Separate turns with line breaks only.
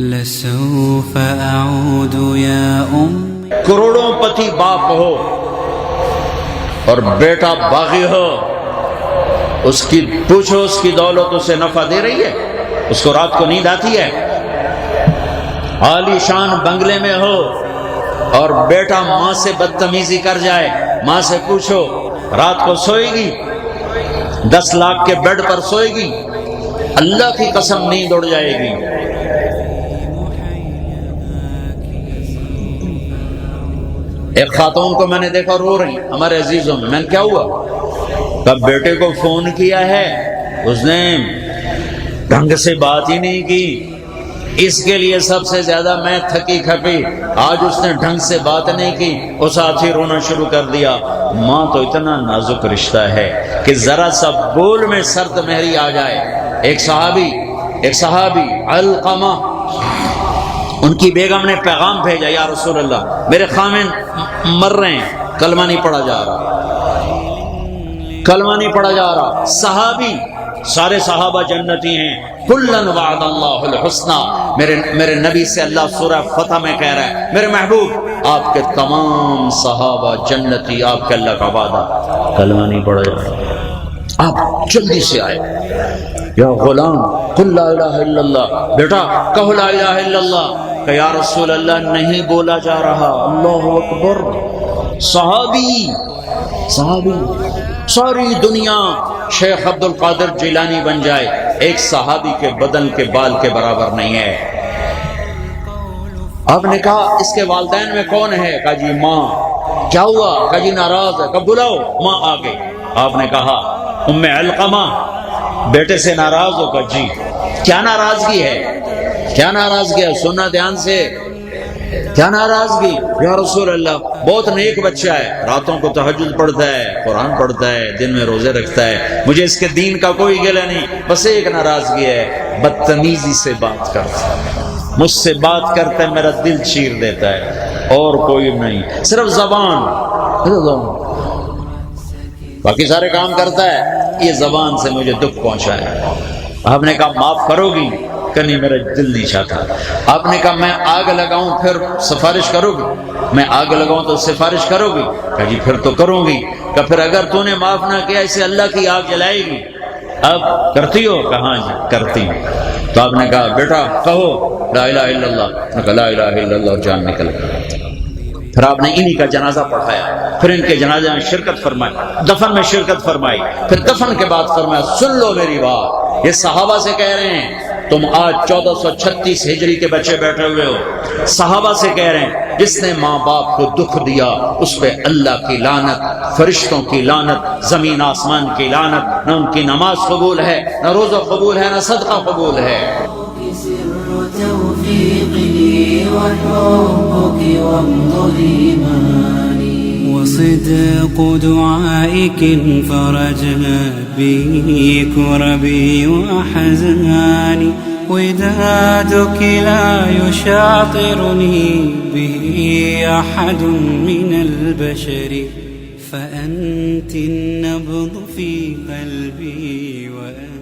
لسوف أعود يا
کروڑوں پتی باپ ہو اور بیٹا باغی ہو، اس کی پوچھو اس کی دولت اسے نفع دے رہی ہے؟ اس کو رات کو نیند آتی ہے؟ عالی شان بنگلے میں ہو اور بیٹا ماں سے بدتمیزی کر جائے، ماں سے پوچھو رات کو سوئے گی؟ 10 لاکھ کے بیڈ پر سوئے گی؟ اللہ کی قسم نیند اڑ جائے گی۔ ایک خاتون کو میں نے دیکھا رو رہی، ہمارے عزیزوں میں نے کیا ہوا؟ کب بیٹے کو فون کیا ہے، اس نے ڈھنگ سے بات ہی نہیں کی، اس کے لیے سب سے زیادہ میں تھکی کھپی، آج اس نے ڈھنگ سے بات نہیں کی، اس آج ہی رونا شروع کر دیا۔ ماں تو اتنا نازک رشتہ ہے کہ ذرا سا بول میں سرد مہری آ جائے۔ ایک صحابی علقمہ، ان کی بیگم نے پیغام بھیجا، یا رسول اللہ میرے خامن مر رہے ہیں، کلمہ نہیں پڑھا جا رہا۔ صحابی، سارے صحابہ جنتی ہیں، کلن وعد اللہ الحسنى، میرے نبی سے اللہ سورہ فتح میں کہہ رہا ہے میرے محبوب آپ کے تمام صحابہ جنتی، آپ کے اللہ کا وعدہ۔ کلمہ نہیں پڑھا جا رہا، آپ جلدی سے آئے۔ یا غلام قل لا الہ الا اللہ، بیٹا کہو لا الہ الا اللہ۔ کہ یا رسول اللہ نہیں بولا جا رہا۔ اللہ اکبر۔ صحابی ساری دنیا شیخ عبد القادر جیلانی بن جائے، ایک صحابی کے بدن کے بال کے برابر نہیں ہے۔ آپ نے کہا اس کے والدین میں کون ہے؟ کہا جی ماں۔ کیا ہوا؟ کہا جی ناراض ہے۔ کہا بلاؤ۔ ماں آ گئی۔ آپ نے کہا ام علقمہ بیٹے سے ناراض ہو؟ کہا جی۔ کیا ناراضگی ہے؟ سننا دھیان سے، کیا ناراضگی؟ یا رسول اللہ بہت نیک بچہ ہے، راتوں کو تہجد پڑھتا ہے، قرآن پڑھتا ہے، دن میں روزے رکھتا ہے، مجھے اس کے دین کا کوئی گلہ نہیں، بس ایک ناراضگی ہے، بدتمیزی سے بات کرتا ہے، مجھ سے بات کرتا ہے میرا دل چیر دیتا ہے، اور کوئی نہیں، صرف زبان، باقی سارے کام کرتا ہے، یہ زبان سے مجھے دکھ پہنچا ہے۔ آپ نے کہا معاف کرو گی؟ کہ نہیں میرا دل نہیں چاہتا۔ آپ نے کہا میں آگ لگاؤں پھر سفارش کرو گی؟ میں آگ لگاؤں تو سفارش کرو گی؟ کہا جی پھر تو کروں گی۔ کہ پھر اگر تو نے معاف نہ کیا اسے اللہ کی آگ جلائے گی، اب کرتی ہو؟ کہا ہاں جی کرتی ہوں۔ تو آپ نے کہا بیٹا کہو لا الہ الا اللہ۔ نے کہا لا الہ الا اللہ، اور جان نکل گئی۔ پھر آپ نے انہی کا جنازہ پڑھایا، پھر ان کے جنازے میں شرکت فرمائی، دفن میں شرکت فرمائی، پھر دفن کے بعد فرمایا سن لو میری بات، یہ صحابہ سے کہہ رہے ہیں، تم آج 1436 ہجری کے بچے بیٹھے ہوئے ہو، صحابہ سے کہہ رہے ہیں جس نے ماں باپ کو دکھ دیا اس پہ اللہ کی لعنت، فرشتوں کی لعنت، زمین آسمان کی لعنت، نہ ان کی نماز قبول ہے، نہ روزہ قبول ہے، نہ صدقہ قبول ہے۔
وصدق دعائك فرجها به كربي وأحزاني، ودادك لا يشاطرني به أحد من البشر، فأنت النبض في قلبي وأنت